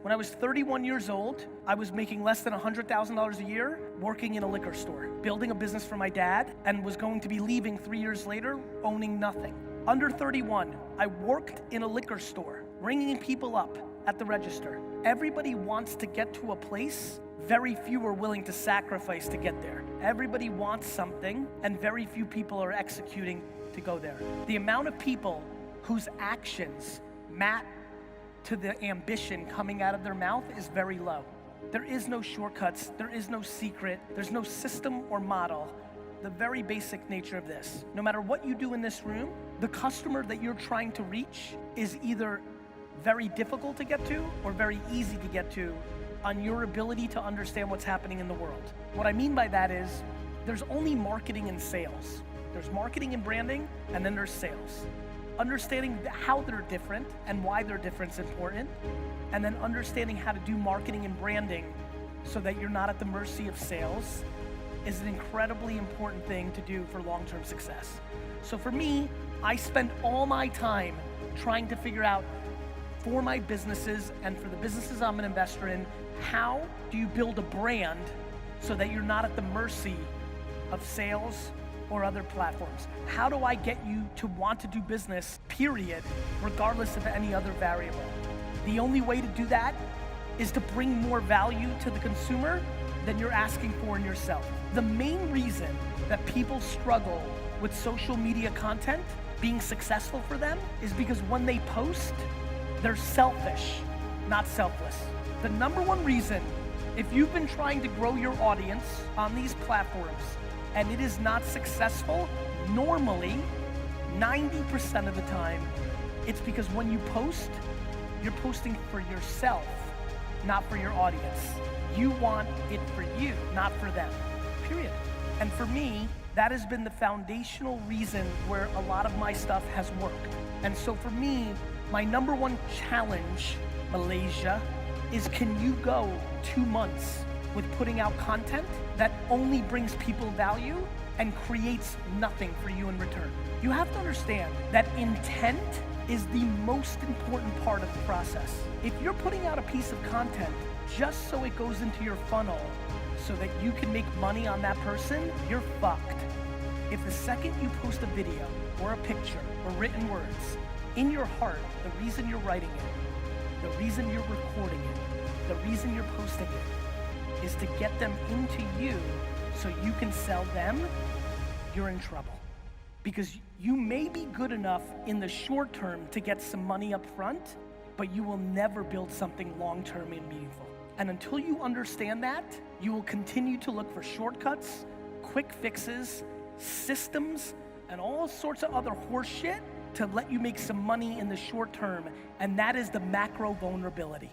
When I was 31 years old, I was making less than $100,000 a year working in a liquor store, building a business for my dad, and was going to be leaving 3 years later owning nothing. Under 31, I worked in a liquor store, ringing people up at the register. Everybody wants to get to a place, very few are willing to sacrifice to get there. Everybody wants something, and very few people are executing to go there. The amount of people whose actions match to the ambition coming out of their mouth is very low. There is no shortcuts, there is no secret, there's no system or model. The very basic nature of this, no matter what you do in this room, the customer that you're trying to reach is either very difficult to get to or very easy to get to on your ability to understand what's happening in the world. What I mean by that is, there's only marketing and sales. There's marketing and branding, and then there's sales. Understanding how they're different and why they're different is important, and then understanding how to do marketing and branding so that you're not at the mercy of sales is an incredibly important thing to do for long-term success. So for me, I spend all my time trying to figure out for my businesses and for the businesses I'm an investor in, how do you build a brand so that you're not at the mercy of sales or other platforms? How do I get you to want to do business, period, regardless of any other variable? The only way to do that is to bring more value to the consumer than you're asking for in yourself. The main reason that people struggle with social media content being successful for them is because when they post, they're selfish, not selfless. The number one reason, if you've been trying to grow your audience on these platforms and it is not successful, normally, 90% of the time, it's because when you post, you're posting for yourself, not for your audience. You want it for you, not for them, period. And for me, that has been the foundational reason where a lot of my stuff has worked. And so for me, my number one challenge, Malaysia, is can you go 2 months with putting out content that only brings people value and creates nothing for you in return? You have to understand that intent is the most important part of the process. If you're putting out a piece of content just so it goes into your funnel so that you can make money on that person, you're fucked. If the second you post a video or a picture or written words, in your heart, the reason you're writing it, the reason you're recording it, the reason you're posting it is to get them into you so you can sell them, you're in trouble. Because you may be good enough in the short term to get some money up front, but you will never build something long-term and meaningful. And until you understand that, you will continue to look for shortcuts, quick fixes, systems, and all sorts of other horse shit to let you make some money in the short term, and that is the macro vulnerability.